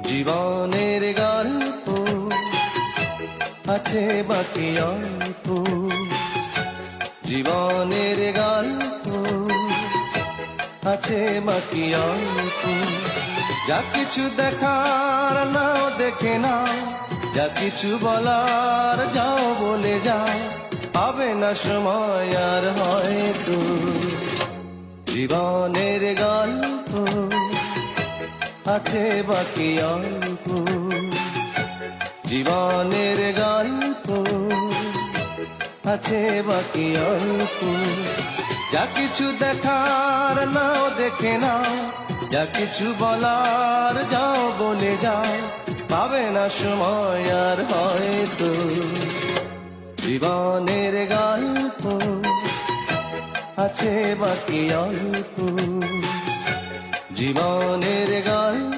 জীবনের গল্প আছে বাকি অল্প, জীবনের গল্প আছে বাকি অল্প। যা কিছু দেখার নাও দেখে নাও, যা কিছু বলার যাও বলে যাও, পাবে না সময় আর হয়তো। জীবনের গল্প আছে বাকি অল্প, জীবনের গল্প আছে বাকি অল্প। যা কিছু দেখার নাও দেখে নাও, যা কিছু বলার যাও বলে যাও, পাবে না সময় আর হয়তো। জীবনের গল্প আছে বাকি অল্প, জীবনের গল্প